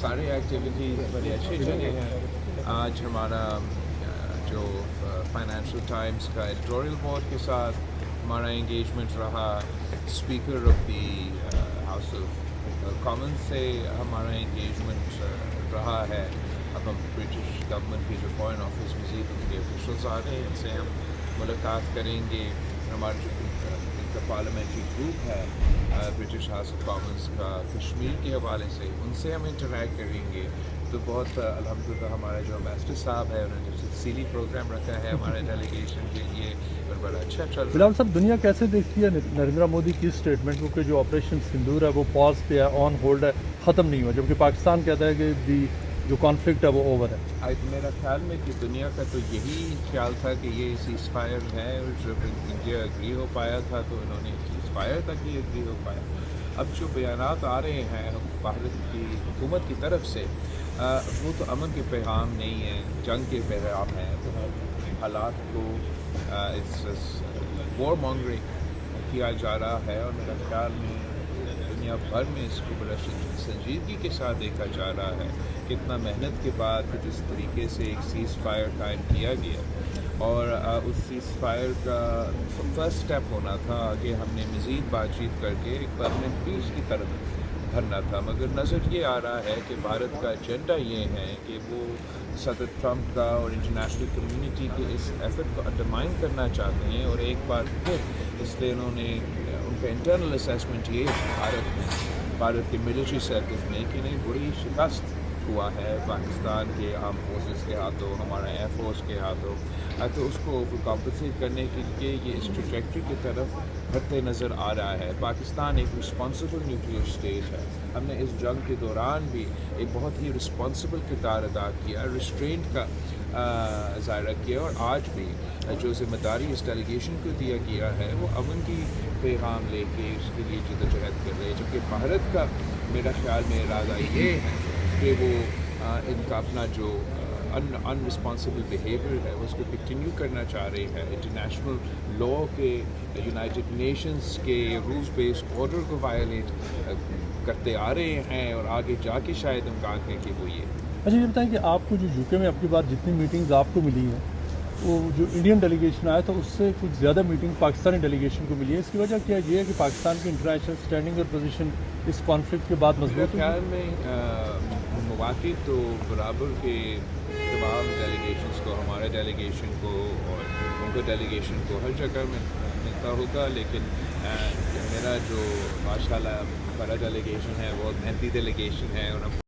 سارے ایکٹیویٹیز بڑے اچھے چلے ہیں. آج ہمارا جو فائنینشیل ٹائمز کا ایڈیٹوریل بورڈ کے ساتھ ہمارا انگیجمنٹ رہا. Speaker of the house of Commons سے ہمارا انگیجمنٹ رہا ہے. اب ہم برٹش گورنمنٹ کی جو فارن آفس مزید ان کے آفیشلز آ رہے ہیں، ان سے ہم ملاقات کریں گے. ہمارا جو ان کا پارلیمنٹری گروپ ہے برٹش ہاؤس آف کامنز کا کشمیر کے حوالے سے، ان سے ہم انٹریکٹ کریں گے. تو بہت الحمدللہ ہمارے جو امبیسڈر صاحب ہے انہوں نے تفصیلی پروگرام رکھا ہے ہمارے ڈیلیگیشن کے لیے اور بڑا اچھا چل رہا ہے. بلاول صاحب، دنیا کیسے دیکھتی ہے نریندر مودی کی اسٹیٹمنٹ کو کہ جو آپریشن سندور ہے وہ پاز پہ ہے، آن ہولڈ ہے، ختم نہیں ہوا، جبکہ پاکستان کہتا ہے کہ جو کانفلکٹ ہے وہ اوور ہے؟ میرا خیال میں کہ دنیا کا تو یہی خیال تھا کہ یہ سیز فائر ہے. جب انڈیا اگری ہو پایا تھا تو انہوں نے سیز فائر تک ہی اگری ہو پایا. اب جو بیانات آ رہے ہیں بھارت کی حکومت کی طرف سے وہ تو امن کے پیغام نہیں ہیں، جنگ کے پیغام ہیں. حالات کو وار مانگرنگ کیا جا رہا ہے اور میرا خیال میں دنیا بھر میں اس کو بڑا سنجیدگی کے ساتھ دیکھا جا رہا ہے. کتنا محنت کے بعد جس طریقے سے ایک سیز فائر قائم کیا گیا اور اس سیز فائر کا فرسٹ اسٹیپ ہونا تھا کہ ہم نے مزید بات چیت کر کے ایک پرماننٹ پیس کی طرف بھرنا تھا. مگر نظر یہ آ رہا ہے کہ بھارت کا ایجنڈا یہ ہے کہ وہ صدر ٹرمپ کا اور انٹرنیشنل کمیونٹی کے اس ایفرٹ کو انڈرمائن کرنا چاہتے ہیں. اور ایک بار پھر اس لیے انہوں نے ان کا انٹرنل اسیسمنٹ یہ بھارت کے ملٹری سرکلز میں کہ نہیں بڑی شکست ہوا ہے پاکستان کے آرم فورسز کے ہاتھوں، ہمارا ایئر فورس کے ہاتھوں. تو اس کو کمپنسیٹ کرنے کے لیے یہ اس ٹریجیکٹری کی طرف بڑھتے نظر آ رہا ہے. پاکستان ایک رسپانسبل نیوکلیئر اسٹیٹ ہے. ہم نے اس جنگ کے دوران بھی ایک بہت ہی رسپانسبل کردار ادا کیا، ریسٹرینٹ کا ظاہرہ کیا. اور آج بھی جو ذمہ داری اس ڈیلیگیشن کو دیا گیا ہے وہ امن کی پیغام لے کے اس کے لیے جدوجہد کر رہے ہیں. جبکہ بھارت کا میرا خیال میں ارادہ یہ ہے کہ وہ ان کا اپنا جو ان رسپانسبل بیہیویئر ہے اس کو کنٹینیو کرنا چاہ رہے ہیں. انٹرنیشنل لا کے، یونائٹڈ نیشنز کے رولز بیسڈ آرڈر کو وائلیٹ کرتے آ رہے ہیں اور آگے جا کے شاید امکان ہے کہ وہ یہ. اچھا، یہ بتائیں کہ آپ کو جو UK میں اب کی بار جتنی میٹنگز آپ کو ملی ہیں وہ جو انڈین ڈیلیگیشن آیا تھا اس سے کچھ زیادہ میٹنگ پاکستانی ڈیلیگیشن کو ملی ہے. اس کی وجہ کیا یہ ہے کہ پاکستان کی انٹرنیشنل اسٹینڈنگ اور پوزیشن اس کانفلکٹ کے بعد مضبوط میرے خیال میں مواقع تو برابر کے تمام ڈیلیگیشنز کو، ہمارے ڈیلیگیشن کو اور ان کو ڈیلیگیشن کو ہر جگہ میں ملتا ہوگا. لیکن میرا جو ماشاء اللہ بڑا ڈیلیگیشن ہے بہت محنتی ڈیلیگیشن ہے اور